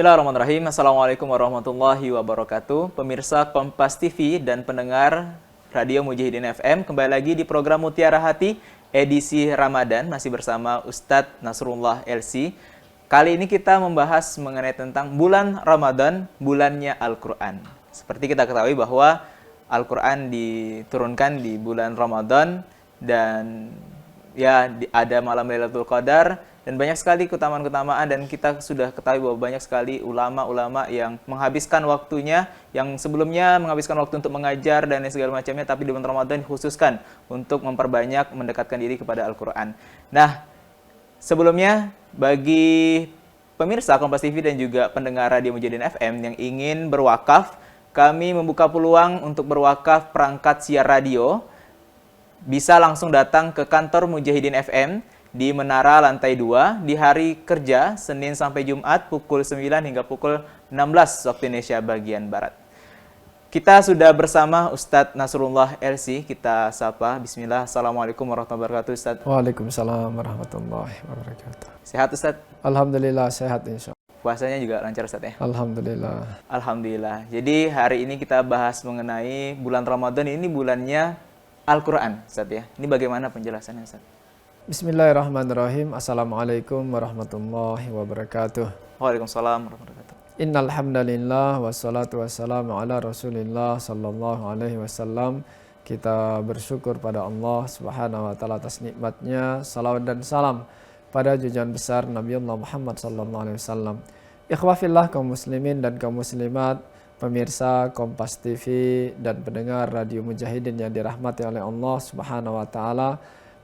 Bismillahirrahmanirrahim. Assalamualaikum warahmatullahi wabarakatuh. Pemirsa Kompas TV dan pendengar Radio Mujahidin FM, kembali lagi di program Mutiara Hati edisi Ramadan, masih bersama Ustadz Nasrullah LC. Kali ini kita membahas mengenai tentang bulan Ramadan, bulannya Al-Quran. Seperti kita ketahui bahwa Al-Quran diturunkan di bulan Ramadan dan ya ada malam Lailatul Qadar dan banyak sekali keutamaan-keutamaan, dan kita sudah ketahui bahwa banyak sekali ulama-ulama yang menghabiskan waktunya, yang sebelumnya menghabiskan waktu untuk mengajar dan segala macamnya, tapi di bulan Ramadan dikhususkan untuk memperbanyak mendekatkan diri kepada Al-Quran. Nah, sebelumnya bagi pemirsa Kompas TV dan juga pendengar Radio Mujahidin FM yang ingin berwakaf, kami membuka peluang untuk berwakaf perangkat siar radio. Bisa langsung datang ke kantor Mujahidin FM di Menara lantai 2 di hari kerja Senin sampai Jumat pukul 9 hingga pukul 16 waktu Indonesia bagian Barat. Kita sudah bersama Ustadz Nasrullah LC. Kita sapa. Bismillah. Assalamualaikum warahmatullahi wabarakatuh, Ustadz. Waalaikumsalam warahmatullahi wabarakatuh. Sehat, Ustadz? Alhamdulillah sehat, insya Allah. Puasanya juga lancar, Ustadz, ya? Alhamdulillah. Alhamdulillah. Jadi hari ini kita bahas mengenai bulan Ramadan. Ini bulannya Al-Quran, Ustadz, ya. Ini bagaimana penjelasannya, Ustadz? Bismillahirrahmanirrahim. Assalamualaikum warahmatullahi wabarakatuh. Waalaikumsalam warahmatullahi wabarakatuh. Innal hamdalillah wassalatu wassalamu ala Rasulillah sallallahu alaihi wasallam. Kita bersyukur pada Allah Subhanahu wa taala atas nikmatnya. Salawat dan salam pada junjungan besar Nabi Allah Muhammad sallallahu alaihi wasallam. Ikhwafillah kaum muslimin dan kaum muslimat, pemirsa Kompas TV dan pendengar Radio Mujahidin yang dirahmati oleh Allah Subhanahu wa taala.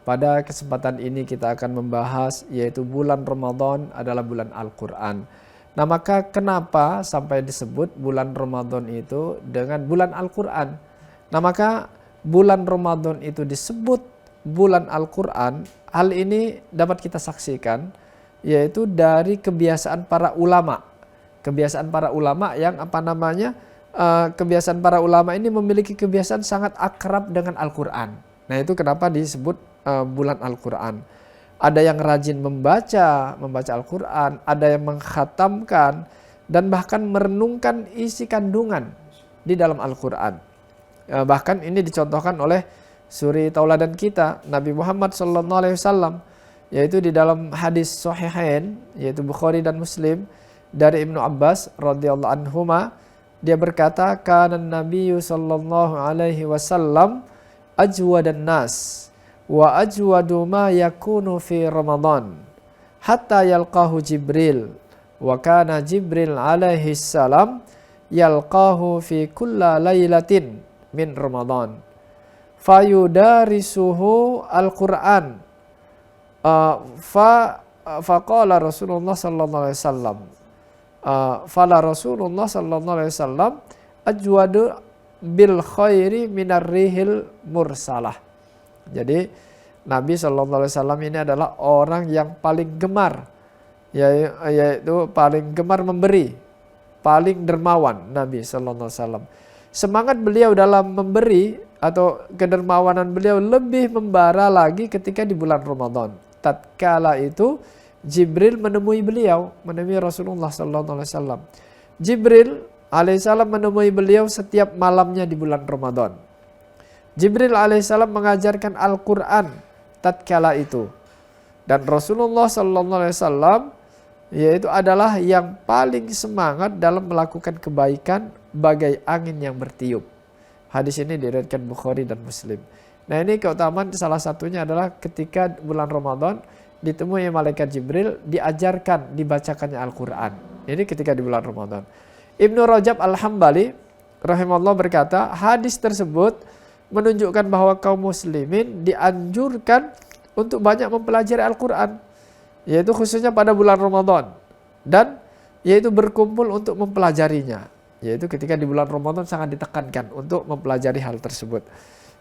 Pada kesempatan ini kita akan membahas yaitu bulan Ramadan adalah bulan Al-Quran. Nah, maka kenapa sampai disebut bulan Ramadan itu dengan bulan Al-Quran? Nah, maka bulan Ramadan itu disebut bulan Al-Quran. Hal ini dapat kita saksikan yaitu dari kebiasaan para ulama. Kebiasaan para ulama yang kebiasaan para ulama ini memiliki kebiasaan sangat akrab dengan Al-Quran. Nah, itu kenapa disebut bulan Al-Quran. Ada yang rajin membaca Al-Quran, ada yang mengkhatamkan dan bahkan merenungkan isi kandungan di dalam Al-Quran. Bahkan ini dicontohkan oleh suri tauladan kita Nabi Muhammad SAW, yaitu di dalam hadis Sahihain, yaitu Bukhari dan Muslim, dari Ibnu Abbas radhiyallahu anhuma, dia berkata, kana Nabiyyu sallallahu alaihi wasallam ajwadan nas wa ajwadu ma yakunu fi Ramadan hatta yalqahu Jibril wa kana Jibril alaihi salam yalqahu fi kulla lailatin min Ramadan fayudarisuhu al-Qur'an faqala Rasulullah sallallahu alaihi wasallam fala Rasulullah sallallahu alaihi wasallam ajwadu bil khairi minar rihil mursalah. Jadi Nabi SAW ini adalah orang yang paling gemar, yaitu paling gemar memberi, paling dermawan Nabi SAW. Semangat beliau dalam memberi atau kedermawanan beliau lebih membara lagi ketika di bulan Ramadan. Tatkala itu Jibril menemui beliau, menemui Rasulullah SAW. Jibril alaihissalam menemui beliau setiap malamnya di bulan Ramadan. Jibril alaihissalam mengajarkan Al-Quran tatkala itu. Dan Rasulullah SAW yaitu adalah yang paling semangat dalam melakukan kebaikan bagai angin yang bertiup. Hadis ini diriwayatkan Bukhari dan Muslim. Nah, ini keutamaan salah satunya adalah ketika bulan Ramadan ditemui malaikat Jibril, diajarkan, dibacakannya Al-Quran. Ini ketika di bulan Ramadan. Ibnu Rajab Al-Hambali rahimahullah berkata, hadis tersebut menunjukkan bahwa kaum muslimin dianjurkan untuk banyak mempelajari Al-Quran, yaitu khususnya pada bulan Ramadan, dan yaitu berkumpul untuk mempelajarinya, yaitu ketika di bulan Ramadan sangat ditekankan untuk mempelajari hal tersebut,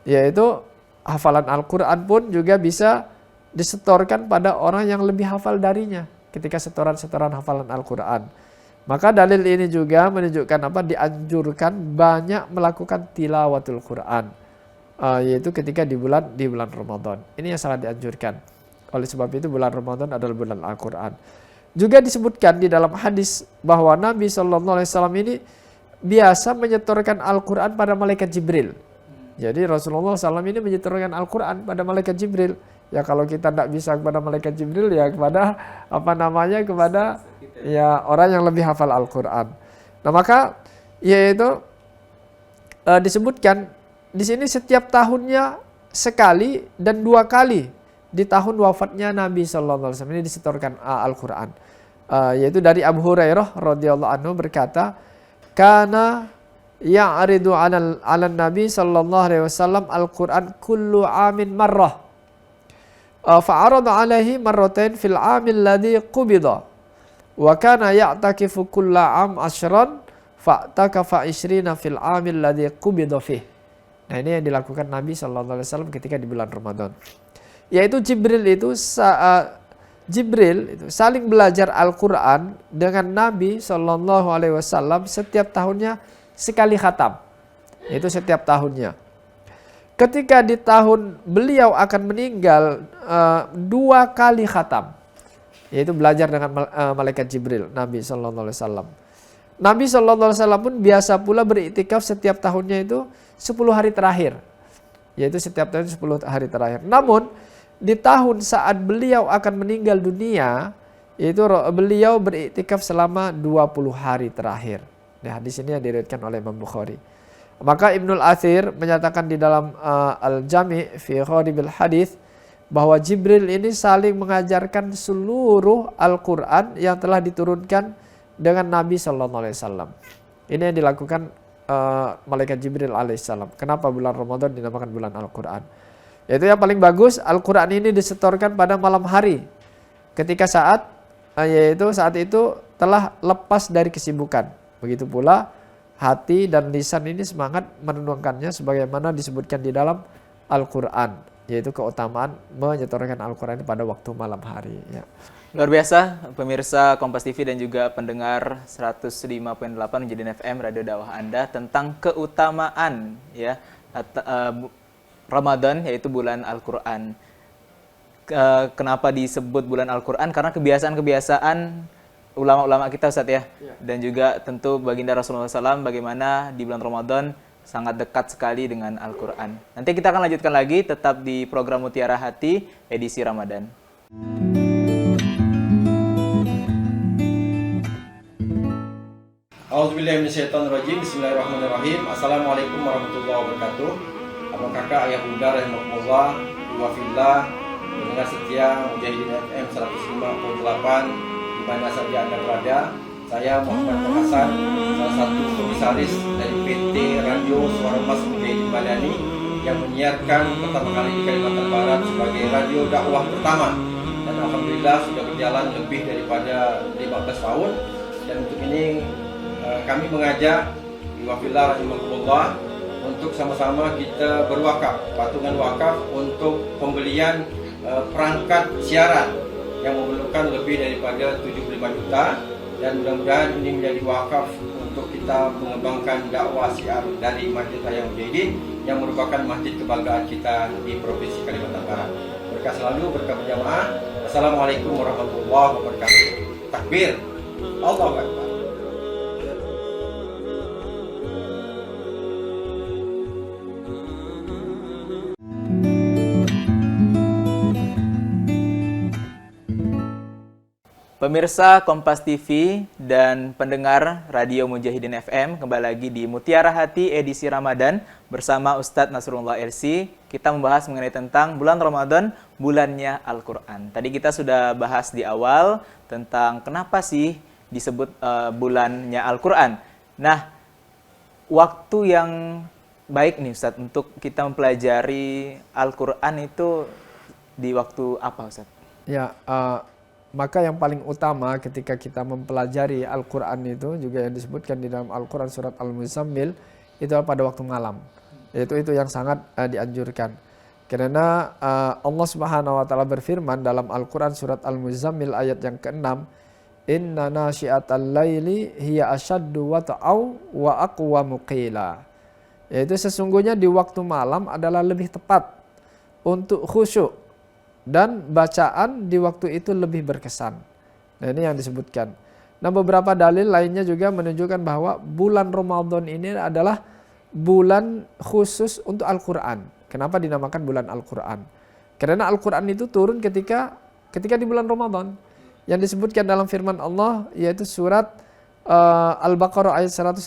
yaitu hafalan Al-Quran pun juga bisa disetorkan pada orang yang lebih hafal darinya ketika setoran-setoran hafalan Al-Quran. Maka dalil ini juga menunjukkan dianjurkan banyak melakukan tilawatul Quran, yaitu ketika di bulan Ramadan. Ini yang sangat dianjurkan. Oleh sebab itu bulan Ramadan adalah bulan Al-Quran. Juga disebutkan di dalam hadis bahwa Nabi SAW ini biasa menyetorkan Al-Quran pada malaikat Jibril. Jadi Rasulullah SAW ini menyetorkan Al-Quran pada malaikat Jibril. Ya kalau kita tidak bisa kepada malaikat Jibril ya kepada kepada ya orang yang lebih hafal Al-Quran. Nah maka yaitu disebutkan di sini setiap tahunnya sekali dan 2 kali di tahun wafatnya Nabi SAW ini disetorkan Al-Quran. Yaitu dari Abu Hurairah radhiyallahu anhu berkata, "Kana ya'ridu 'ala Nabi sallallahu alaihi wasallam Al-Quran kullu 'amin marrah. Fa'arada 'alaihi marratain fil 'amil ladzi qubida. Wa kana ya'takifu kulla 'am 'ashran fa'takafa 20 fil 'amil ladzi qubida fih." Nah, ini yang dilakukan Nabi sallallahu alaihi wasallam ketika di bulan Ramadan. Yaitu Jibril itu saling belajar Al-Quran dengan Nabi Shallallahu Alaihi Wasallam setiap tahunnya sekali khatam. Itu setiap tahunnya. Ketika di tahun beliau akan meninggal 2 kali khatam. Yaitu belajar dengan malaikat Jibril, Nabi Shallallahu Alaihi Wasallam. Nabi Shallallahu Alaihi Wasallam pun biasa pula beriktikaf setiap tahunnya itu 10 hari terakhir. Yaitu setiap tahun 10 hari terakhir. Namun di tahun saat beliau akan meninggal dunia, itu beliau beriktikaf selama 20 hari terakhir. Nah, di sini yang diriwayatkan oleh Imam Bukhari. Maka Ibnul Athir menyatakan di dalam Al-Jami' fi Gharibil Hadits bahwa Jibril ini saling mengajarkan seluruh Al-Quran yang telah diturunkan dengan Nabi SAW. Ini yang dilakukan malaikat Jibril alaihissalam. Kenapa bulan Ramadan dinamakan bulan Al-Quran? Yaitu yang paling bagus, Al-Quran ini disetorkan pada malam hari. Ketika saat itu telah lepas dari kesibukan. Begitu pula hati dan lisan ini semangat merenungkannya sebagaimana disebutkan di dalam Al-Quran. Yaitu keutamaan menyetorkan Al-Quran pada waktu malam hari. Ya. Luar biasa, pemirsa Kompas TV dan juga pendengar 105.8 Mujahidin FM Radio Dakwah Anda tentang keutamaan ya Ramadan, yaitu bulan Al-Quran. Kenapa disebut bulan Al-Quran? Karena kebiasaan-kebiasaan ulama-ulama kita, Ustaz ya. Dan juga tentu baginda Rasulullah SAW bagaimana di bulan Ramadan sangat dekat sekali dengan Al-Quran. Nanti kita akan lanjutkan lagi tetap di program Mutiara Hati edisi Ramadan. Auzubillahiminasyaitonirrajim. Bismillahirrahmanirrahim. Assalamualaikum warahmatullahi wabarakatuh. Abang kakak, ayah bunda, rahimahullah, wafillah, pendengar setia Mujahidin FM 105.8 di mana saja Anda berada. Saya Muhammad Hasan, salah satu komisaris dari PT Radio Suara Emas Mujahidin Madani yang menyiarkan pertama kali di Kalimantan Barat sebagai radio dakwah pertama. Dan alhamdulillah sudah berjalan lebih daripada 15 tahun. Dan untuk ini kami mengajak wafillah rahimahullah untuk sama-sama kita berwakaf, patungan wakaf untuk pembelian perangkat siaran yang memerlukan lebih daripada 75 juta, dan mudah-mudahan ini menjadi wakaf untuk kita mengembangkan dakwah syiar dari Masjid Raya Mujahidin yang merupakan masjid kebanggaan kita di Provinsi Kalimantan Barat. Berkah selalu, berkah berjamaah. Assalamualaikum warahmatullahi wabarakatuh. Takbir, Allahu Akbar. Pemirsa Kompas TV dan pendengar Radio Mujahidin FM, kembali lagi di Mutiara Hati edisi Ramadan bersama Ustadz Nasrullah LC. Kita membahas mengenai tentang bulan Ramadan, bulannya Al-Quran. Tadi kita sudah bahas di awal tentang kenapa sih disebut bulannya Al-Quran. Nah, waktu yang baik nih Ustadz untuk kita mempelajari Al-Quran itu di waktu apa Ustadz? Ya, maka yang paling utama ketika kita mempelajari Al-Quran itu juga yang disebutkan di dalam Al-Quran surat Al-Muzammil itu pada waktu malam. Itu yang sangat dianjurkan. Karena Allah Subhanahu wa taala berfirman dalam Al-Quran surat Al-Muzammil ayat yang ke-6, "Inna nasyi'atal laili hiya asyaddu wata'au wa aqwamu qila." Yaitu sesungguhnya di waktu malam adalah lebih tepat untuk khusyuk. Dan bacaan di waktu itu lebih berkesan. Nah, ini yang disebutkan. Nah, beberapa dalil lainnya juga menunjukkan bahwa bulan Ramadan ini adalah bulan khusus untuk Al-Quran. Kenapa dinamakan bulan Al-Quran? Karena Al-Quran itu turun ketika di bulan Ramadan. Yang disebutkan dalam firman Allah yaitu surat Al-Baqarah ayat 185.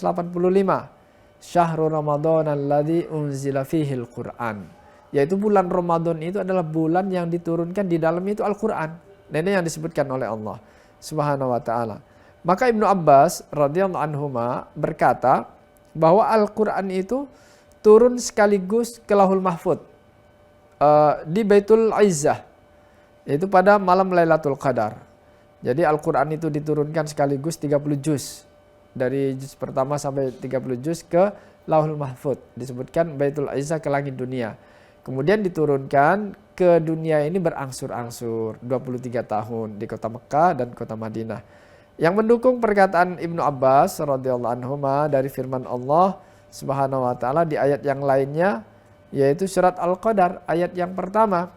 Syahrul Ramadan alladzi unzila fihil Qur'an. Yaitu bulan Ramadan itu adalah bulan yang diturunkan di dalamnya itu Al-Quran. Nah, ini yang disebutkan oleh Allah Subhanahu wa taala. Maka Ibnu Abbas radhiyallahu anhuma berkata bahwa Al-Quran itu turun sekaligus ke Lauhul Mahfuz di Baitul Izzah, yaitu pada malam Lailatul Qadar. Jadi Al-Quran itu diturunkan sekaligus 30 juz. Dari juz pertama sampai 30 juz ke Lauhul Mahfuz. Disebutkan Baitul Izzah ke langit dunia. Kemudian diturunkan ke dunia ini berangsur-angsur 23 tahun di kota Mekah dan kota Madinah. Yang mendukung perkataan Ibnu Abbas radhiyallahu anhuma dari firman Allah Subhanahu wa taala di ayat yang lainnya yaitu surat Al-Qadar ayat yang pertama.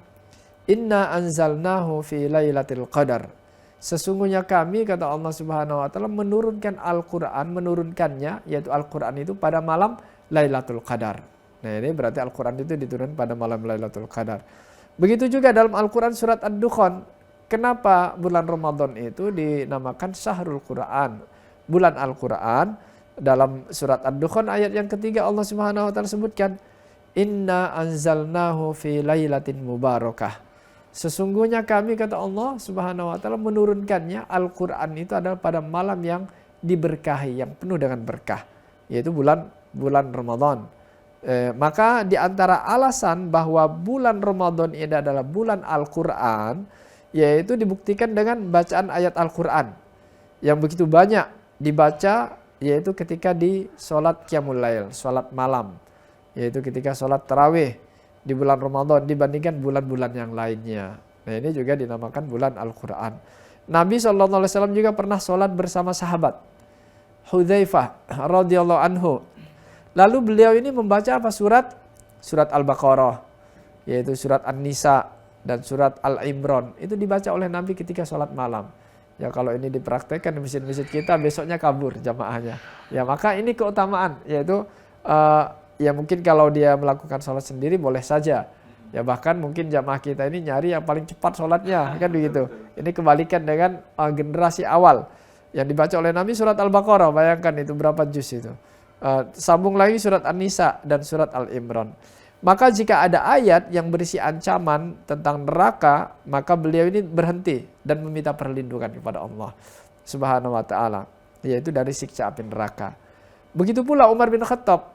Inna anzalnahu fi lailatul qadar. Sesungguhnya kami, kata Allah Subhanahu wa taala, menurunkan Al-Qur'an, menurunkannya yaitu Al-Qur'an itu pada malam Lailatul Qadar. Nah, ini berarti Al-Qur'an itu diturunkan pada malam Lailatul Qadar. Begitu juga dalam Al-Qur'an surat Ad-Dukhan. Kenapa bulan Ramadan itu dinamakan Syahrul Qur'an, bulan Al-Qur'an? Dalam surat Ad-Dukhan ayat yang ketiga Allah Subhanahu wa taala sebutkan Inna anzalnahu fi lailatin mubarakah. Sesungguhnya kami, kata Allah Subhanahu wa taala, menurunkannya Al-Qur'an itu adalah pada malam yang diberkahi, yang penuh dengan berkah, yaitu bulan Ramadan. Maka di antara alasan bahwa bulan Ramadan ini adalah bulan Al-Qur'an yaitu dibuktikan dengan bacaan ayat Al-Qur'an yang begitu banyak dibaca, yaitu ketika di sholat Qiyamul Lail, sholat malam, yaitu ketika sholat tarawih di bulan Ramadan dibandingkan bulan-bulan yang lainnya. Nah, ini juga dinamakan bulan Al-Quran. Nabi SAW juga pernah sholat bersama sahabat Hudzaifah radhiyallahu anhu. Lalu beliau ini membaca apa? Surat Al-Baqarah, yaitu surat An-Nisa dan surat Al-Imran. Itu dibaca oleh Nabi ketika sholat malam. Ya, kalau ini dipraktekkan di masjid-masjid kita besoknya kabur jamaahnya. Ya, maka ini keutamaan, yaitu ya mungkin kalau dia melakukan sholat sendiri boleh saja. Ya, bahkan mungkin jamaah kita ini nyari yang paling cepat sholatnya, kan begitu. Ini kebalikan dengan generasi awal. Yang dibaca oleh Nabi surat Al-Baqarah, bayangkan itu berapa juz itu. Sambung lagi surat An-Nisa dan surat Al-Imran. Maka jika ada ayat yang berisi ancaman tentang neraka, maka beliau ini berhenti dan meminta perlindungan kepada Allah Subhanahu wa taala, yaitu dari siksa api neraka. Begitu pula Umar bin Khattab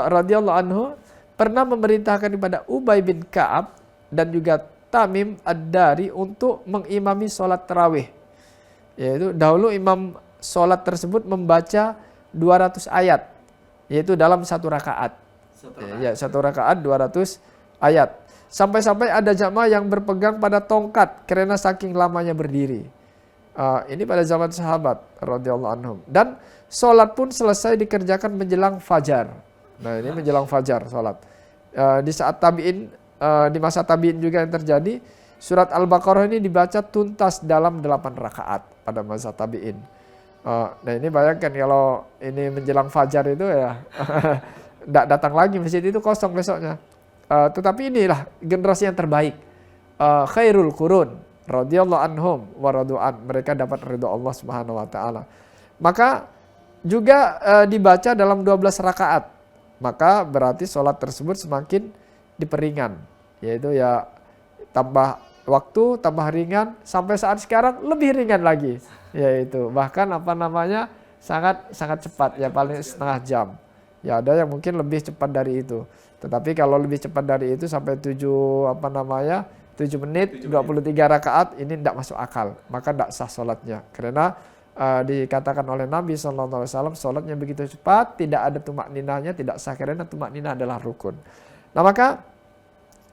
radhiyallahu anhu pernah memerintahkan kepada Ubay bin Ka'ab dan juga Tamim Ad-Dari untuk mengimami sholat tarawih. Yaitu dahulu imam sholat tersebut membaca 200 ayat, yaitu dalam satu rakaat. Satu rakaat 200 ayat. Sampai-sampai ada jamaah yang berpegang pada tongkat karena saking lamanya berdiri. Ini pada zaman sahabat radhiyallahu anhum. Dan sholat pun selesai dikerjakan menjelang fajar. Nah, ini menjelang fajar sholat. Di saat tabi'in, di masa tabi'in juga yang terjadi, surat Al-Baqarah ini dibaca tuntas dalam 8 rakaat pada masa tabi'in. Nah, ini bayangkan kalau ini menjelang fajar itu ya tidak datang lagi, masjid itu kosong besoknya. Tetapi inilah generasi yang terbaik. Khairul Qurun radhiyallahu anhum wa radu'an. Mereka dapat ridha Allah Subhanahu wa taala. Maka juga dibaca dalam 12 rakaat. Maka berarti sholat tersebut semakin diperingan. Yaitu ya tambah waktu, tambah ringan, sampai saat sekarang lebih ringan lagi. Yaitu bahkan sangat cepat, ya paling setengah jam. Ya ada yang mungkin lebih cepat dari itu. Tetapi kalau lebih cepat dari itu sampai 7 menit 23 rakaat ini tidak masuk akal. Maka tidak sah sholatnya. Karena dikatakan oleh Nabi SAW sholatnya begitu cepat, tidak ada tumak ninahnya, tidak sah karena tumak ninah adalah rukun. Nah, maka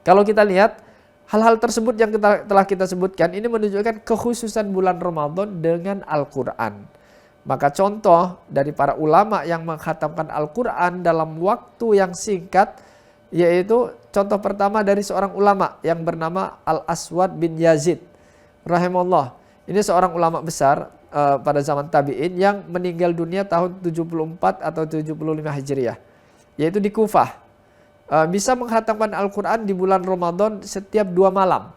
kalau kita lihat hal-hal tersebut yang telah kita sebutkan ini menunjukkan kekhususan bulan Ramadan dengan Al-Quran. Maka contoh dari para ulama yang mengkhatamkan Al-Quran dalam waktu yang singkat, yaitu contoh pertama dari seorang ulama yang bernama Al-Aswad bin Yazid rahimahullah. Ini seorang ulama besar pada zaman tabi'in yang meninggal dunia tahun 74 atau 75 Hijriah, yaitu di Kufah. Bisa menghatamkan Al-Quran di bulan Ramadan setiap 2 malam.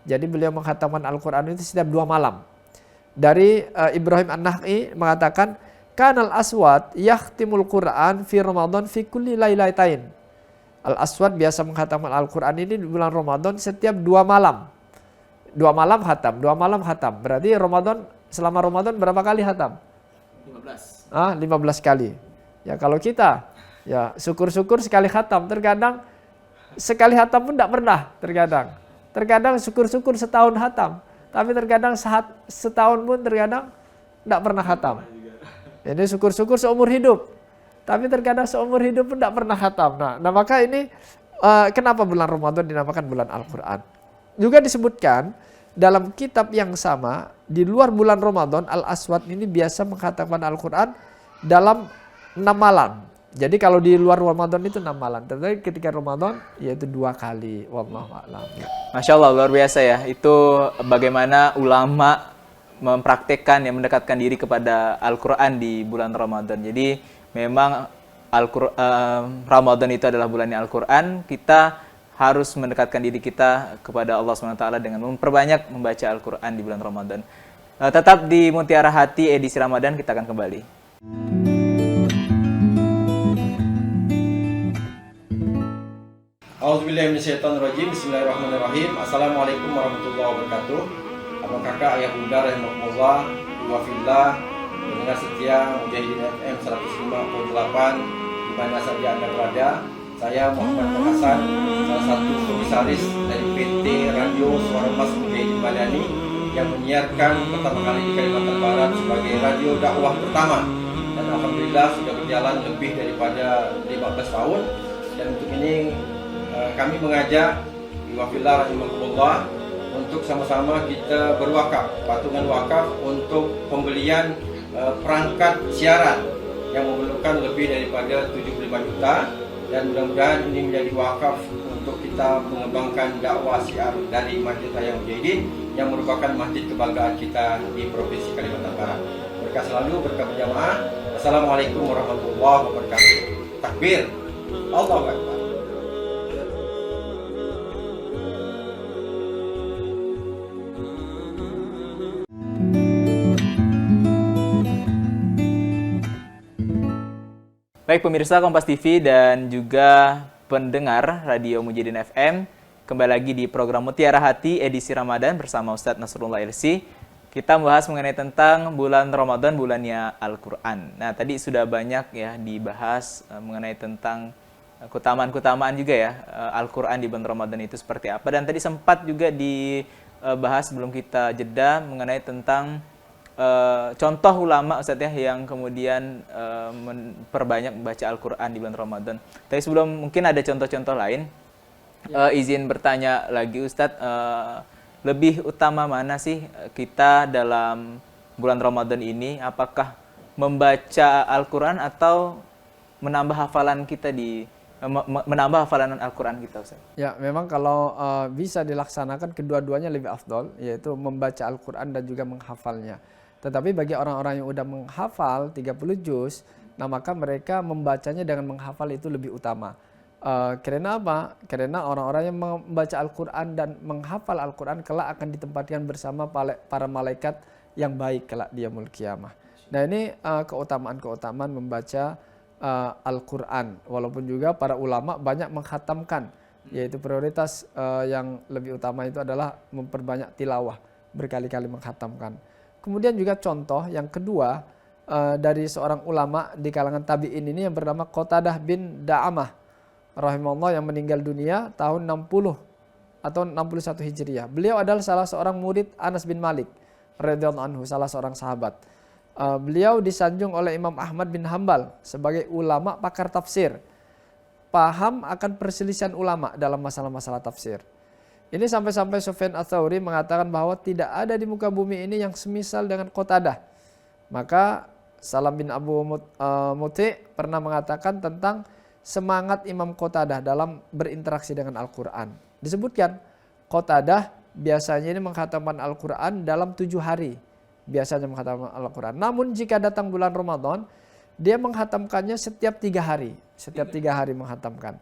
Jadi beliau menghatamkan Al-Quran itu setiap 2 malam. Dari Ibrahim An-Nakhi mengatakan, Kanal Aswad yahtimul Quran fi Ramadan fi kulli lailatain. Al-Aswad biasa menghatamkan Al-Quran ini di bulan Ramadan setiap 2 malam. 2 malam khatam, 2 malam khatam. Berarti Ramadan, selama Ramadan berapa kali khatam? 15. 15 kali. Ya kalau kita, ya syukur-syukur sekali khatam. Terkadang sekali khatam pun tidak pernah terkadang. Terkadang syukur-syukur setahun khatam. Tapi terkadang setahun pun terkadang tidak pernah khatam. Ini syukur-syukur seumur hidup. Tapi terkadang seumur hidup pun tidak pernah khatam. Nah maka ini kenapa bulan Ramadan dinamakan bulan Al-Quran? Juga disebutkan dalam kitab yang sama, di luar bulan Ramadan, Al-Aswad ini biasa menghatamkan Al-Quran dalam 6 malam. Jadi kalau di luar Ramadan itu 6 malam. Tetapi ketika Ramadan, yaitu 2 kali. Wallahu a'lam. Masya Allah, luar biasa ya. Itu bagaimana ulama mempraktekkan, yang mendekatkan diri kepada Al-Quran di bulan Ramadan. Jadi memang Ramadan itu adalah bulannya Al-Quran. Kita harus mendekatkan diri kita kepada Allah SWT dengan memperbanyak membaca Al-Quran di bulan Ramadan. Tetap di Mutiara Hati edisi Ramadan, kita akan kembali. A'udzubillahiminasyaitonirrajim. Bismillahirrahmanirrahim. Assalamualaikum warahmatullahi wabarakatuh. Abang kakak, ayah bunda, rahimahumullah, wafillah, pendengar setia Mujahidin FM 105.8 di mana saja Anda berada. Saya Muhammad Hasan, salah satu komisaris dari PT Radio Suara Emas Mujahidin Madani yang menyiarkan pertama kali di Kalimantan Barat sebagai radio dakwah pertama. Dan alhamdulillah sudah berjalan lebih daripada 15 tahun. Dan untuk ini kami mengajak wafillah rahimahullah untuk sama-sama kita berwakaf, patungan wakaf untuk pembelian perangkat siaran yang memerlukan lebih daripada 75 juta. Dan mudah-mudahan ini menjadi wakaf untuk kita mengembangkan dakwah syiar dari Masjid Raya Mujahidin yang merupakan masjid kebanggaan kita di Provinsi Kalimantan Barat. Berkah selalu, berkah berjamaah. Assalamualaikum warahmatullahi wabarakatuh. Takbir, Allahu Akbar. Baik pemirsa Kompas TV dan juga pendengar Radio Mujahidin FM, kembali lagi di program Mutiara Hati edisi Ramadan bersama Ustadz Nasrullah Ilsi. Kita membahas mengenai tentang bulan Ramadan, bulannya Al-Quran. Nah tadi sudah banyak ya dibahas mengenai tentang keutamaan-keutamaan juga ya Al-Quran di bulan Ramadan itu seperti apa. Dan tadi sempat juga dibahas sebelum kita jeda mengenai tentang contoh ulama Ustadz ya yang kemudian memperbanyak membaca Al-Quran di bulan Ramadan. Tapi sebelum mungkin ada contoh-contoh lain, izin bertanya lagi Ustadz, lebih utama mana sih kita dalam bulan Ramadan ini? Apakah membaca Al-Quran atau menambah hafalan kita menambah hafalan Al-Quran kita Ustadz? Ya memang kalau bisa dilaksanakan kedua-duanya lebih afdol, yaitu membaca Al-Quran dan juga menghafalnya. Tetapi bagi orang-orang yang udah menghafal 30 juz, nah maka mereka membacanya dengan menghafal itu lebih utama. Karena apa? Karena orang-orang yang membaca Al-Quran dan menghafal Al-Quran kelak akan ditempatkan bersama para malaikat yang baik kelak di yaumul qiyamah. Nah ini keutamaan-keutamaan membaca Al-Quran. Walaupun juga para ulama banyak menghatamkan, yaitu prioritas yang lebih utama itu adalah memperbanyak tilawah, berkali-kali menghatamkan. Kemudian juga contoh yang kedua dari seorang ulama di kalangan tabi'in ini yang bernama Qatadah bin Da'amah rahimahullah yang meninggal dunia tahun 60 atau 61 Hijriah. Beliau adalah salah seorang murid Anas bin Malik radhiyallahu anhu, salah seorang sahabat. Beliau disanjung oleh Imam Ahmad bin Hambal sebagai ulama pakar tafsir. Paham akan perselisihan ulama dalam masalah-masalah tafsir. Ini sampai-sampai Sufyan Ats-Tsauri mengatakan bahwa tidak ada di muka bumi ini yang semisal dengan Qatadah. Maka Salam bin Abu Muti pernah mengatakan tentang semangat Imam Qatadah dalam berinteraksi dengan Al-Quran. Disebutkan Qatadah biasanya ini menghatamkan Al-Quran dalam 7 hari. Biasanya menghatamkan Al-Quran. Namun jika datang bulan Ramadan, dia menghatamkannya setiap 3 hari. Setiap 3 hari menghatamkan.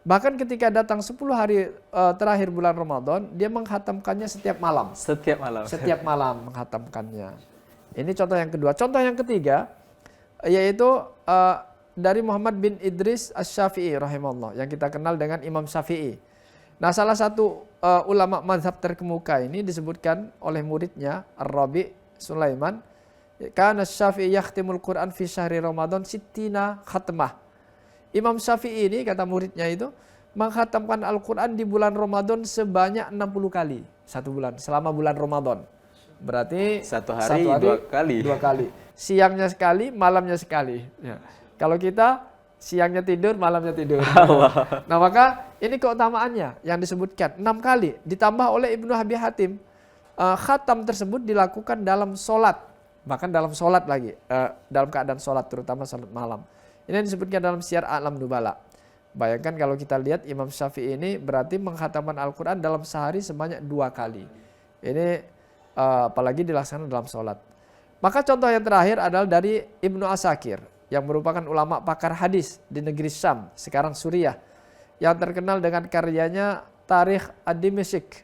Bahkan ketika datang 10 hari terakhir bulan Ramadan, dia menghatamkannya setiap malam. Setiap malam. Setiap malam menghatamkannya. Ini contoh yang kedua. Contoh yang ketiga, yaitu dari Muhammad bin Idris Asy-Syafi'i rahimahullah, yang kita kenal dengan Imam Syafi'i. Nah, salah satu ulama mazhab terkemuka ini disebutkan oleh muridnya Ar-Rabi' Sulaiman, kana Syafi'i yakhtimul Quran fi syahri Ramadan sittina khatmah. Imam Syafi'i ini, kata muridnya itu, menghatamkan Al-Quran di bulan Ramadan sebanyak 60 kali. Satu bulan, selama bulan Ramadan. Berarti satu hari 2 kali. 2 kali. Siangnya sekali, malamnya sekali. Ya. Kalau kita siangnya tidur, malamnya tidur. Nah, maka ini keutamaannya yang disebutkan 6 kali. Ditambah oleh Ibnu Abi Hatim. Khatam tersebut dilakukan dalam sholat. Bahkan dalam sholat lagi. Dalam keadaan sholat, terutama sholat malam. Ini yang disebutkan dalam Syiar A'lam Nubala. Bayangkan kalau kita lihat Imam Syafi'i ini berarti menghatamkan Al-Quran dalam sehari sebanyak 2 kali. Ini apalagi dilaksanakan dalam sholat. Maka contoh yang terakhir adalah dari Ibnu Asakir, yang merupakan ulama pakar hadis di negeri Syam, sekarang Suriah, yang terkenal dengan karyanya Tarikh Ad-Dimashq,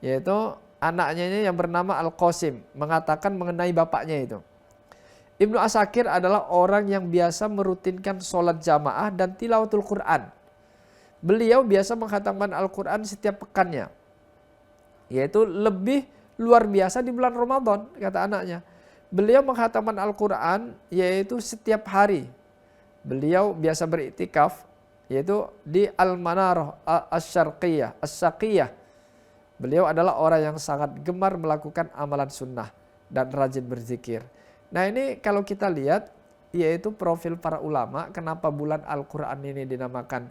yaitu anaknya ini yang bernama Al-Qasim, mengatakan mengenai bapaknya itu. Ibnu Asakir adalah orang yang biasa merutinkan sholat jamaah dan tilawatul Quran. Beliau biasa menghatamkan Al-Quran setiap pekannya, yaitu lebih luar biasa di bulan Ramadan, kata anaknya. Beliau menghatamkan Al-Quran yaitu setiap hari. Beliau biasa beriktikaf yaitu di Al-Manarah Asy-Syarqiyah, As-Saqiyah. Beliau adalah orang yang sangat gemar melakukan amalan sunnah dan rajin berzikir. Nah, ini kalau kita lihat yaitu profil para ulama, kenapa bulan Al-Quran ini dinamakan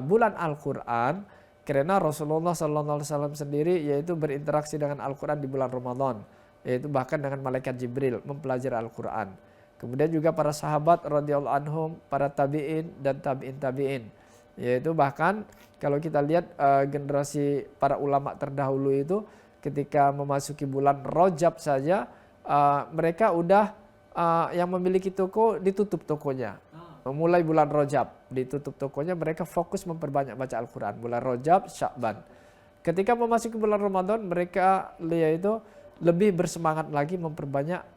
bulan Al-Quran, karena Rasulullah SAW sendiri yaitu berinteraksi dengan Al-Quran di bulan Ramadan, yaitu bahkan dengan malaikat Jibril mempelajari Al-Quran. Kemudian juga para sahabat radhiyallahu anhum, para tabi'in dan tabi'in, yaitu bahkan kalau kita lihat generasi para ulama terdahulu itu ketika memasuki bulan Rajab saja, mereka udah yang memiliki toko ditutup tokonya. Mulai bulan Rajab ditutup tokonya, mereka fokus memperbanyak baca Al-Quran. Bulan Rajab, Sya'ban. Ketika memasuki bulan Ramadan, mereka yaitu lebih bersemangat lagi memperbanyak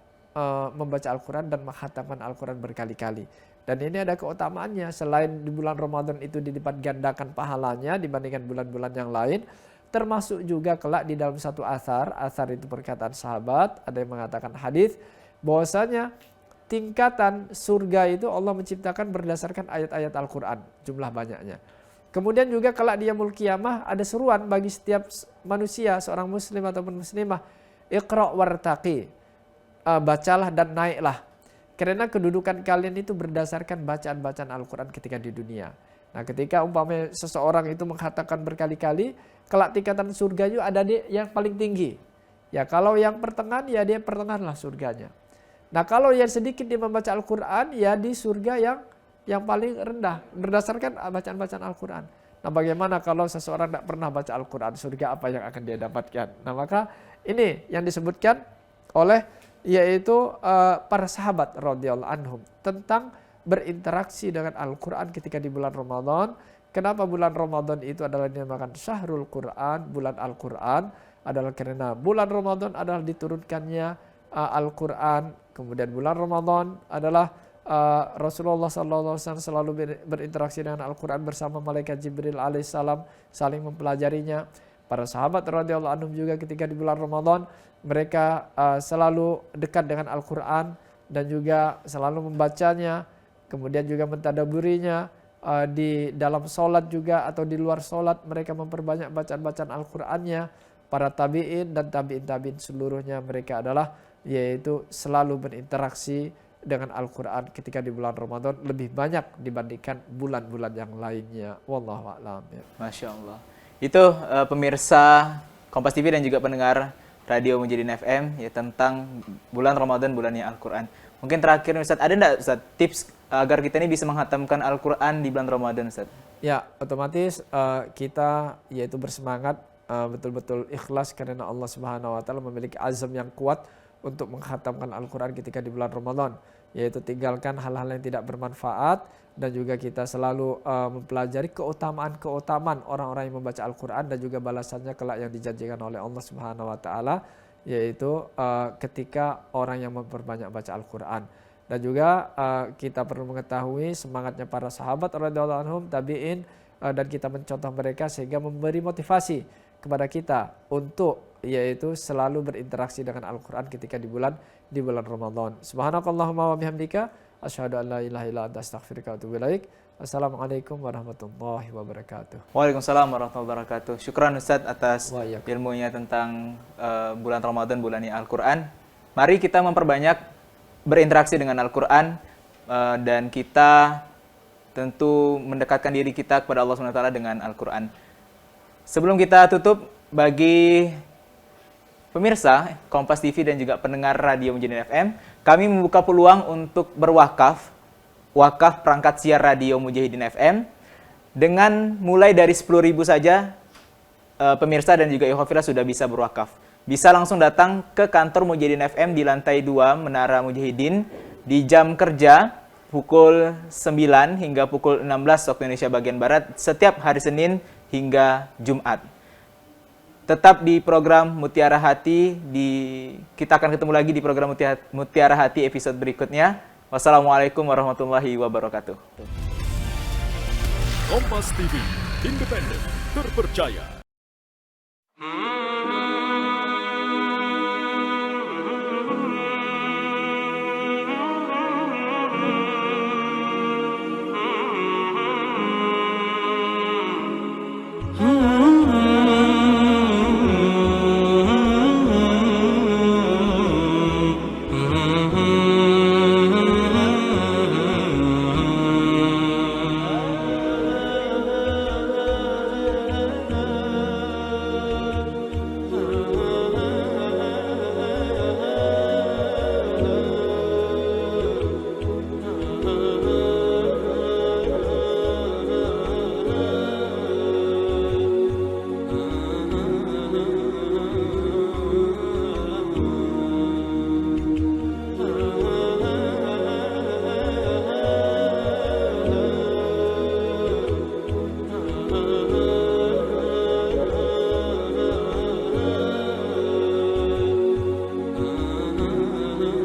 membaca Al-Quran dan menghatamkan Al-Quran berkali-kali. Dan ini ada keutamaannya, selain di bulan Ramadan itu dilipat gandakan pahalanya dibandingkan bulan-bulan yang lain, termasuk juga kelak di dalam satu asar itu perkataan sahabat, ada yang mengatakan hadis, bahwasanya tingkatan surga itu Allah menciptakan berdasarkan ayat-ayat Al-Quran, jumlah banyaknya. Kemudian juga kelak di yaumul qiyamah ada seruan bagi setiap manusia, seorang muslim ataupun muslimah, Iqra' wartaqi, bacalah dan naiklah. Karena kedudukan kalian itu berdasarkan bacaan-bacaan Al-Quran ketika di dunia. Nah, ketika umpamanya seseorang itu mengatakan berkali-kali, kelak tingkatan surganya ada di yang paling tinggi. Ya, kalau yang pertengahan, ya dia pertengahan lah surganya. Nah, kalau yang sedikit dia membaca Al-Quran, ya di surga yang paling rendah, berdasarkan bacaan-bacaan Al-Quran. Nah, bagaimana kalau seseorang tidak pernah baca Al-Quran, surga apa yang akan dia dapatkan? Nah, maka ini yang disebutkan oleh yaitu para sahabat radhiyallahu anhum tentang berinteraksi dengan Al-Quran ketika di bulan Ramadan. Kenapa bulan Ramadan itu adalah dinamakan Syahrul Quran, bulan Al-Quran, adalah karena bulan Ramadan adalah diturunkannya Al-Quran. Kemudian bulan Ramadan adalah Rasulullah SAW selalu berinteraksi dengan Al-Quran bersama malaikat Jibril alaihissalam, saling mempelajarinya. Para sahabat radhiyallahu anhum juga ketika di bulan Ramadan mereka selalu dekat dengan Al-Quran dan juga selalu membacanya, kemudian juga mentadaburinya. Di dalam sholat juga atau di luar sholat mereka memperbanyak bacaan-bacaan Al-Qurannya. Para tabi'in dan tabi'in seluruhnya mereka adalah yaitu selalu berinteraksi dengan Al-Quran ketika di bulan Ramadan lebih banyak dibandingkan bulan-bulan yang lainnya. Wallahu a'lam. Masya Allah. Itu pemirsa Kompas TV dan juga pendengar Radio Mujahidin FM ya, tentang bulan Ramadan, bulannya Al-Quran. Mungkin terakhir Ustaz, ada enggak Ustaz tips agar kita ini bisa menghatamkan Al-Quran di bulan Ramadan Ustaz? Ya, otomatis kita yaitu bersemangat betul-betul ikhlas karena Allah Subhanahu wa taala memiliki azam yang kuat untuk mengkhatamkan Al-Qur'an ketika di bulan Ramadan, yaitu tinggalkan hal-hal yang tidak bermanfaat dan juga kita selalu mempelajari keutamaan orang-orang yang membaca Al-Qur'an dan juga balasannya kelak yang dijanjikan oleh Allah Subhanahu wa taala, yaitu ketika orang yang memperbanyak baca Al-Qur'an. Dan juga kita perlu mengetahui semangatnya para sahabat radhiyallahu anhum, tabi'in, dan kita mencontoh mereka sehingga memberi motivasi kepada kita untuk yaitu selalu berinteraksi dengan Al-Qur'an ketika di bulan Ramadan. Subhanakallahumma wa bihamdika asyhadu an la ilaha illa anta astaghfiruka wa atubu ilaik. Assalamualaikum warahmatullahi wabarakatuh. Waalaikumsalam warahmatullahi wabarakatuh. Syukran Ustadz atas Wa iyyakum. ilmunya tentang bulan Ramadan, bulan Al-Quran. Mari kita memperbanyak berinteraksi dengan Al-Quran dan kita tentu mendekatkan diri kita kepada Allah SWT dengan Al-Quran. Sebelum kita tutup, bagi pemirsa Kompas TV dan juga pendengar Radio Mujahidin FM, kami membuka peluang untuk berwakaf, wakaf perangkat siar Radio Mujahidin FM, dengan mulai dari 10.000 saja, pemirsa dan juga ikhwafillah sudah bisa berwakaf. Bisa langsung datang ke kantor Mujahidin FM di lantai 2 Menara Mujahidin di jam kerja pukul 9 hingga pukul 16 waktu Indonesia bagian Barat setiap hari Senin hingga Jumat. Tetap di program Mutiara Hati, kita akan ketemu lagi di program Mutiara Hati episode berikutnya. Wassalamualaikum warahmatullahi wabarakatuh. Kompas TV, independen, terpercaya.